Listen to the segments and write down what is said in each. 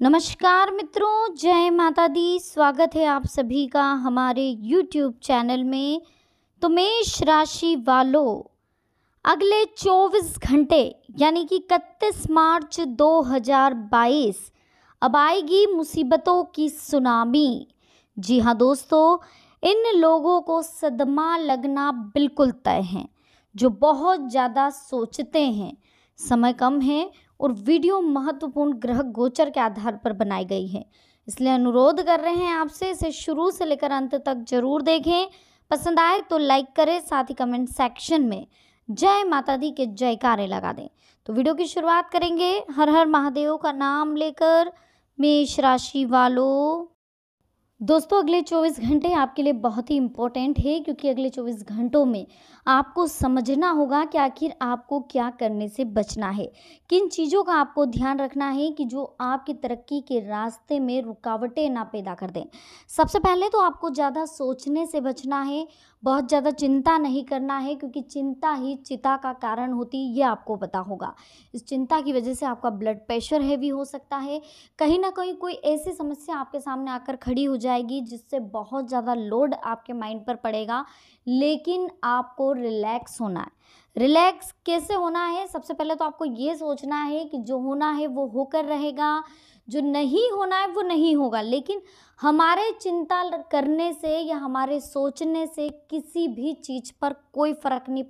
नमस्कार मित्रों, जय माता दी। स्वागत है आप सभी का हमारे YouTube चैनल में। तो मेष राशि वालों, अगले 24 घंटे यानी कि 31 मार्च 2022 अब आएगी मुसीबतों की सुनामी। जी हाँ दोस्तों, इन लोगों को सदमा लगना बिल्कुल तय है, जो बहुत ज़्यादा सोचते हैं। समय कम है और वीडियो महत्वपूर्ण ग्रह गोचर के आधार पर बनाई गई है, इसलिए अनुरोध कर रहे हैं आपसे इसे शुरू से लेकर अंत तक जरूर देखें। पसंद आए तो लाइक करें, साथ ही कमेंट सेक्शन में जय माता दी के जयकारे लगा दें। तो वीडियो की शुरुआत करेंगे हर हर महादेव का नाम लेकर। मेष राशि वालों, दोस्तों अगले 24 घंटे आपके लिए बहुत ही इम्पोर्टेंट है, क्योंकि अगले 24 घंटों में आपको समझना होगा कि आखिर आपको क्या करने से बचना है, किन चीज़ों का आपको ध्यान रखना है कि जो आपकी तरक्की के रास्ते में रुकावटें ना पैदा कर दें। सबसे पहले तो आपको ज़्यादा सोचने से बचना है, बहुत ज़्यादा चिंता नहीं करना है, क्योंकि चिंता ही चिता का कारण होती है, ये आपको पता होगा। इस चिंता की वजह से आपका ब्लड प्रेशर हैवी हो सकता है, कहीं ना कहीं कोई ऐसी समस्या आपके सामने आकर खड़ी हो जाएगी जिससे बहुत ज़्यादा लोड आपके माइंड पर पड़ेगा। लेकिन आपको रिलैक्स होना है। रिलैक्स कैसे होना है? सबसे पहले तो आपको ये सोचना है कि जो होना है वो होकर रहेगा, जो नहीं होना है वो नहीं होगा। लेकिन हमारे चिंता करने से या हमारे सोचने से किसी भी चीज़ पर कोई फ़र्क नहीं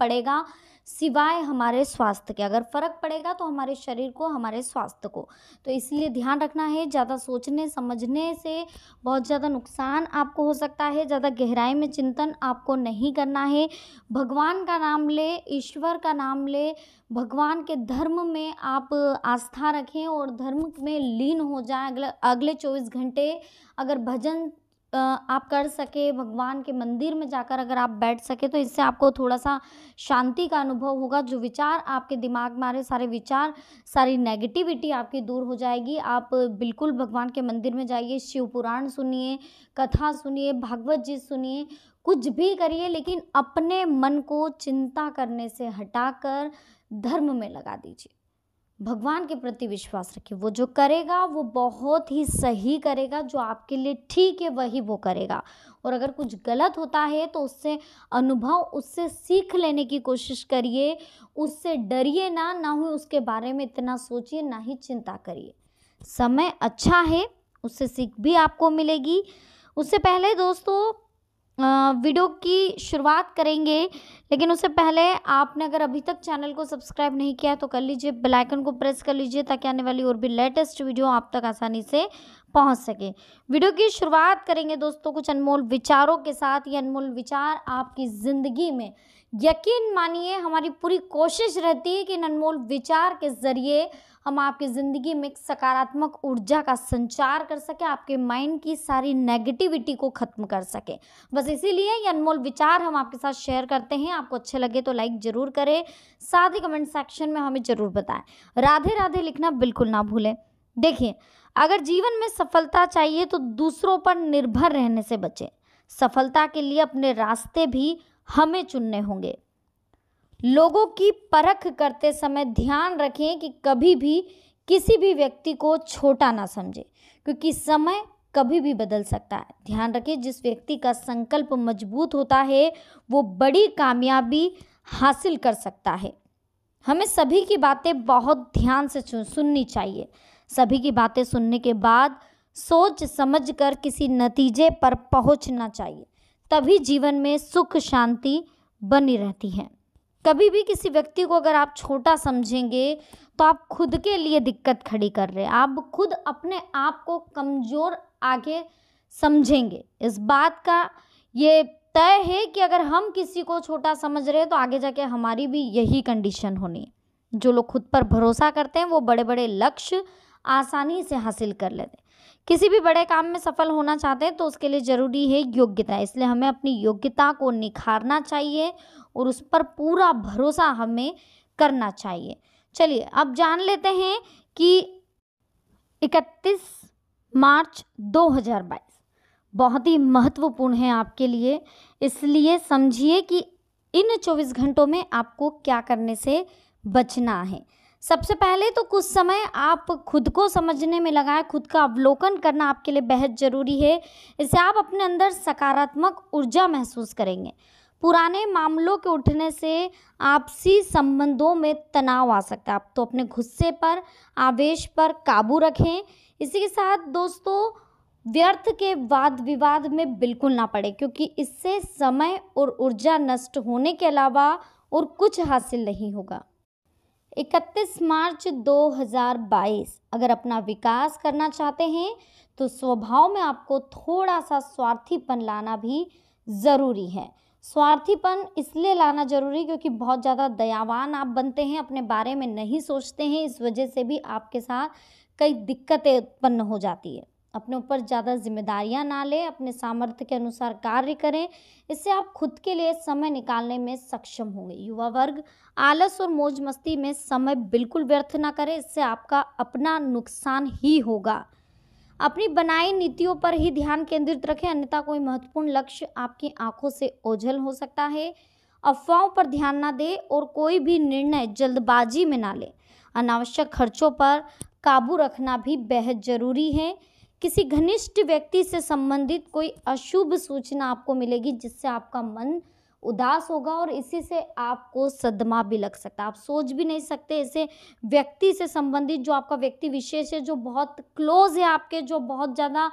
पड़ेगा, सिवाय हमारे स्वास्थ्य के। अगर फ़र्क पड़ेगा तो हमारे शरीर को, हमारे स्वास्थ्य को। तो इसलिए ध्यान रखना है, ज़्यादा सोचने समझने से बहुत ज़्यादा नुकसान आपको हो सकता है। ज़्यादा गहराई में चिंतन आपको नहीं करना है। भगवान का नाम ले, ईश्वर का नाम ले, भगवान के धर्म में आप आस्था रखें और धर्म में लीन हो जाएं। अगले 24 घंटे अगर भजन आप कर सके, भगवान के मंदिर में जाकर अगर आप बैठ सके, तो इससे आपको थोड़ा सा शांति का अनुभव होगा। जो विचार आपके दिमाग में आ रहे, सारे विचार, सारी नेगेटिविटी आपकी दूर हो जाएगी। आप बिल्कुल भगवान के मंदिर में जाइए, शिव पुराण सुनिए, कथा सुनिए, भागवत जी सुनिए, कुछ भी करिए, लेकिन अपने मन को चिंता करने से हटाकर धर्म में लगा दीजिए। भगवान के प्रति विश्वास रखिए, वो जो करेगा वो बहुत ही सही करेगा, जो आपके लिए ठीक है वही वो करेगा। और अगर कुछ गलत होता है तो उससे अनुभव, उससे सीख लेने की कोशिश करिए, उससे डरिए ना ही उसके बारे में इतना सोचिए, ना ही चिंता करिए। समय अच्छा है, उससे सीख भी आपको मिलेगी। उससे पहले दोस्तों वीडियो की शुरुआत करेंगे, लेकिन उससे पहले आपने अगर अभी तक चैनल को सब्सक्राइब नहीं किया तो कर लीजिए, बेल आइकन को प्रेस कर लीजिए, ताकि आने वाली और भी लेटेस्ट वीडियो आप तक आसानी से पहुंच सके। वीडियो की शुरुआत करेंगे दोस्तों कुछ अनमोल विचारों के साथ। ये अनमोल विचार आपकी ज़िंदगी में, यकीन मानिए हमारी पूरी कोशिश रहती है कि इन अनमोल विचार के ज़रिए हम आपकी ज़िंदगी में एक सकारात्मक ऊर्जा का संचार कर सके, आपके माइंड की सारी नेगेटिविटी को ख़त्म कर सके। बस इसीलिए ये अनमोल विचार हम आपके साथ शेयर करते हैं। आपको अच्छे लगे तो लाइक ज़रूर करें, साथ ही कमेंट सेक्शन में हमें ज़रूर बताएं। राधे राधे लिखना बिल्कुल ना भूलें। देखिए, अगर जीवन में सफलता चाहिए तो दूसरों पर निर्भर रहने से बचें। सफलता के लिए अपने रास्ते भी हमें चुनने होंगे। लोगों की परख करते समय ध्यान रखें कि कभी भी किसी भी व्यक्ति को छोटा ना समझें, क्योंकि समय कभी भी बदल सकता है। ध्यान रखें, जिस व्यक्ति का संकल्प मजबूत होता है वो बड़ी कामयाबी हासिल कर सकता है। हमें सभी की बातें बहुत ध्यान से सुननी चाहिए। सभी की बातें सुनने के बाद सोच समझकर किसी नतीजे पर पहुंचना चाहिए, तभी जीवन में सुख शांति बनी रहती है। कभी भी किसी व्यक्ति को अगर आप छोटा समझेंगे तो आप खुद के लिए दिक्कत खड़ी कर रहे हैं, आप खुद अपने आप को कमज़ोर आगे समझेंगे। इस बात का ये तय है कि अगर हम किसी को छोटा समझ रहे हैं तो आगे जाके हमारी भी यही कंडीशन होनी है। जो लोग खुद पर भरोसा करते हैं वो बड़े बड़े लक्ष्य आसानी से हासिल कर लेते हैं। किसी भी बड़े काम में सफल होना चाहते हैं तो उसके लिए ज़रूरी है योग्यता, इसलिए हमें अपनी योग्यता को निखारना चाहिए और उस पर पूरा भरोसा हमें करना चाहिए। चलिए अब जान लेते हैं कि 31 मार्च 2022 बहुत ही महत्वपूर्ण है आपके लिए, इसलिए समझिए कि इन 24 घंटों में आपको क्या करने से बचना है। सबसे पहले तो कुछ समय आप खुद को समझने में लगाएं, खुद का अवलोकन करना आपके लिए बेहद ज़रूरी है। इससे आप अपने अंदर सकारात्मक ऊर्जा महसूस करेंगे। पुराने मामलों के उठने से आपसी संबंधों में तनाव आ सकता है। आप तो अपने गुस्से पर, आवेश पर काबू रखें। इसी के साथ दोस्तों, व्यर्थ के वाद विवाद में बिल्कुल ना पड़े, क्योंकि इससे समय और ऊर्जा नष्ट होने के अलावा और कुछ हासिल नहीं होगा। 31 मार्च 2022, अगर अपना विकास करना चाहते हैं तो स्वभाव में आपको थोड़ा सा स्वार्थीपन लाना भी ज़रूरी है। स्वार्थीपन इसलिए लाना ज़रूरी क्योंकि बहुत ज़्यादा दयावान आप बनते हैं, अपने बारे में नहीं सोचते हैं। इस वजह से भी आपके साथ कई दिक्कतें उत्पन्न हो जाती है। अपने ऊपर ज़्यादा जिम्मेदारियां ना लें, अपने सामर्थ्य के अनुसार कार्य करें। इससे आप खुद के लिए समय निकालने में सक्षम होंगे। युवा वर्ग, आलस और मौज मस्ती में समय बिल्कुल व्यर्थ ना करें, इससे आपका अपना नुकसान ही होगा। अपनी बनाई नीतियों पर ही ध्यान केंद्रित रखें, अन्यथा कोई महत्वपूर्ण लक्ष्य आपकी आंखों से ओझल हो सकता है। अफवाहों पर ध्यान ना दें और कोई भी निर्णय जल्दबाजी में ना लें। अनावश्यक खर्चों पर काबू रखना भी बेहद ज़रूरी है। किसी घनिष्ठ व्यक्ति से संबंधित कोई अशुभ सूचना आपको मिलेगी, जिससे आपका मन उदास होगा और इसी से आपको सदमा भी लग सकता है। आप सोच भी नहीं सकते, ऐसे व्यक्ति से संबंधित जो आपका व्यक्ति विशेष है, जो बहुत क्लोज है आपके, जो बहुत ज़्यादा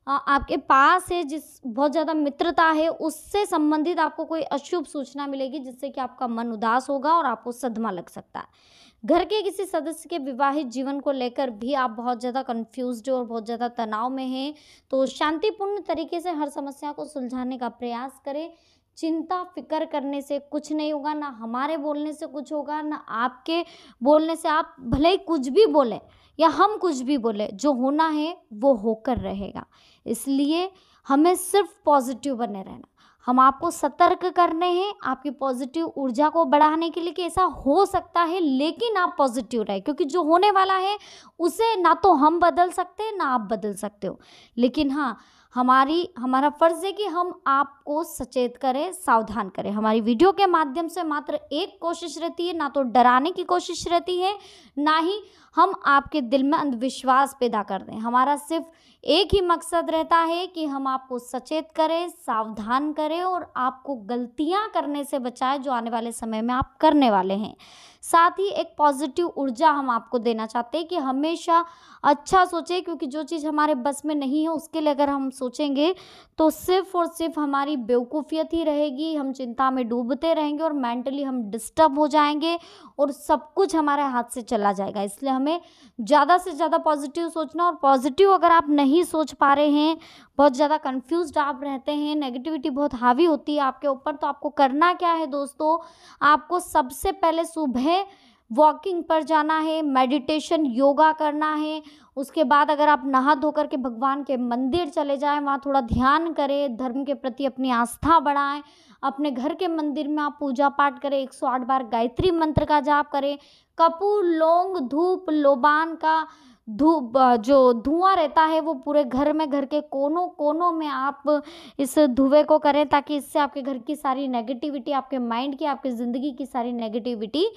आपके पास है, जिस बहुत ज़्यादा मित्रता है, उससे संबंधित आपको कोई अशुभ सूचना मिलेगी, जिससे कि आपका मन उदास होगा और आपको सदमा लग सकता है। घर के किसी सदस्य के विवाहित जीवन को लेकर भी आप बहुत ज़्यादा कंफ्यूज्ड और बहुत ज़्यादा तनाव में हैं, तो शांतिपूर्ण तरीके से हर समस्या को सुलझाने का प्रयास करें। चिंता फिक्र करने से कुछ नहीं होगा, ना हमारे बोलने से कुछ होगा, ना आपके बोलने से। आप भले ही कुछ भी बोलें या हम कुछ भी बोले, जो होना है वो होकर रहेगा। इसलिए हमें सिर्फ पॉजिटिव बने रहना। हम आपको सतर्क करने हैं आपकी पॉजिटिव ऊर्जा को बढ़ाने के लिए कि ऐसा हो सकता है, लेकिन आप पॉजिटिव रहे, क्योंकि जो होने वाला है उसे ना तो हम बदल सकते हैं ना आप बदल सकते हो। लेकिन हाँ, हमारा फ़र्ज़ है कि हम आपको सचेत करें, सावधान करें। हमारी वीडियो के माध्यम से मात्र एक कोशिश रहती है, ना तो डराने की कोशिश रहती है, ना ही हम आपके दिल में अंधविश्वास पैदा कर दें। हमारा सिर्फ एक ही मकसद रहता है कि हम आपको सचेत करें, सावधान करें और आपको गलतियां करने से बचाएं जो आने वाले समय में आप करने वाले हैं। साथ ही एक पॉजिटिव ऊर्जा हम आपको देना चाहते हैं कि हमेशा अच्छा सोचें, क्योंकि जो चीज़ हमारे बस में नहीं है उसके लिए अगर हम सोचेंगे तो सिर्फ और सिर्फ हमारी बेवकूफ़ियत ही रहेगी। हम चिंता में डूबते रहेंगे और मेंटली हम डिस्टर्ब हो जाएंगे और सब कुछ हमारे हाथ से चला जाएगा। इसलिए हमें ज़्यादा से ज़्यादा पॉजिटिव सोचना, और पॉजिटिव अगर आप नहीं सोच पा रहे हैं, बहुत ज़्यादा कंफ्यूज्ड आप रहते हैं, नेगेटिविटी बहुत हावी होती है आपके ऊपर, तो आपको करना क्या है दोस्तों, आपको सबसे पहले सुबह वॉकिंग पर जाना है, मेडिटेशन योगा करना है। उसके बाद अगर आप नहा धो कर के भगवान के मंदिर चले जाएं, वहाँ थोड़ा ध्यान करें, धर्म के प्रति अपनी आस्था बढ़ाएं। अपने घर के मंदिर में आप पूजा पाठ करें, 108 बार गायत्री मंत्र का जाप करें। कपूर, लौंग, धूप, लोबान का जो धुआं रहता है वो पूरे घर में, घर के कोनों कोनों में आप इस धुएं को करें, ताकि इससे आपके घर की सारी नेगेटिविटी, आपके माइंड की, आपकी ज़िंदगी की सारी नेगेटिविटी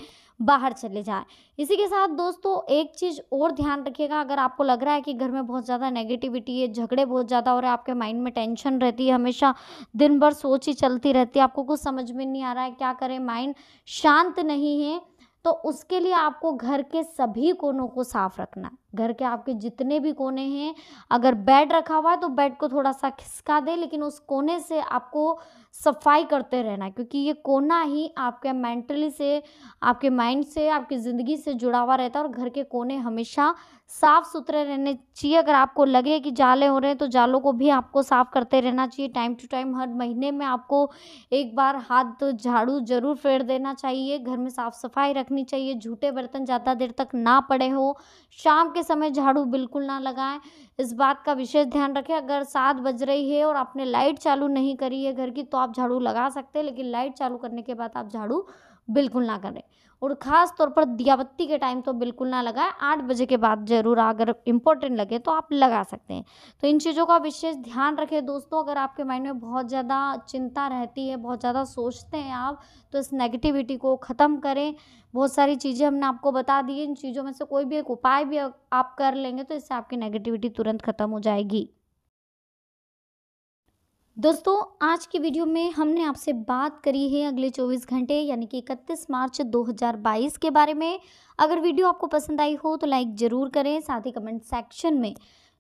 बाहर चले जाए। इसी के साथ दोस्तों एक चीज़ और ध्यान रखिएगा, अगर आपको लग रहा है कि घर में बहुत ज़्यादा नेगेटिविटी है, झगड़े बहुत ज़्यादा हो रहे हैं, आपके माइंड में टेंशन रहती है, हमेशा दिन भर सोच ही चलती रहती है, आपको कुछ समझ में नहीं आ रहा है क्या करें, माइंड शांत नहीं है, तो उसके लिए आपको घर के सभी कोनों को साफ रखना है। घर के आपके जितने भी कोने हैं, अगर बेड रखा हुआ है तो बेड को थोड़ा सा खिसका दे, लेकिन उस कोने से आपको सफाई करते रहना है, क्योंकि ये कोना ही आपके मेंटली से, आपके माइंड से, आपकी ज़िंदगी से जुड़ा हुआ रहता है। और घर के कोने हमेशा साफ़ सुथरे रहने चाहिए। अगर आपको लगे कि जाले हो रहे हैं तो जालों को भी आपको साफ़ करते रहना चाहिए टाइम टू टाइम। हर महीने में आपको एक बार हाथ झाड़ू ज़रूर फेर देना चाहिए। घर में साफ़ सफाई रखनी चाहिए। झूठे बर्तन ज़्यादा देर तक ना पड़े हो। शाम के समय झाड़ू बिल्कुल ना लगाएं, इस बात का विशेष ध्यान रखें। अगर 7 बज रही है और आपने लाइट चालू नहीं करी है घर की, तो आप झाड़ू लगा सकते हैं, लेकिन लाइट चालू करने के बाद आप झाड़ू बिल्कुल ना करें। और ख़ास तौर पर दिया बत्ती के टाइम तो बिल्कुल ना लगाएं। 8 बजे के बाद ज़रूर अगर इम्पोर्टेंट लगे तो आप लगा सकते हैं। तो इन चीज़ों का विशेष ध्यान रखें दोस्तों। अगर आपके माइंड में बहुत ज़्यादा चिंता रहती है, बहुत ज़्यादा सोचते हैं आप, तो इस नेगेटिविटी को ख़त्म करें। बहुत सारी चीज़ें हमने आपको बता दी है, इन चीज़ों में से कोई भी एक उपाय भी आप कर लेंगे तो इससे आपकी नेगेटिविटी तुरंत ख़त्म हो जाएगी। दोस्तों, आज की वीडियो में हमने आपसे बात करी है अगले 24 घंटे यानी कि 31 मार्च 2022 के बारे में। अगर वीडियो आपको पसंद आई हो तो लाइक ज़रूर करें, साथ ही कमेंट सेक्शन में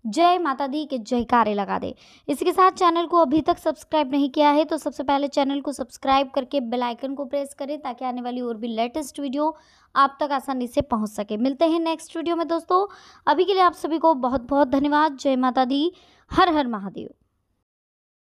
जय माता दी के जयकारे लगा दें। इसी के साथ चैनल को अभी तक सब्सक्राइब नहीं किया है तो सबसे पहले चैनल को सब्सक्राइब करके बेल आइकन को प्रेस करें ताकि आने वाली और भी लेटेस्ट वीडियो आप तक आसानी से पहुंच सके। मिलते हैं नेक्स्ट वीडियो में दोस्तों। अभी के लिए आप सभी को बहुत बहुत धन्यवाद। जय माता दी। हर हर महादेव।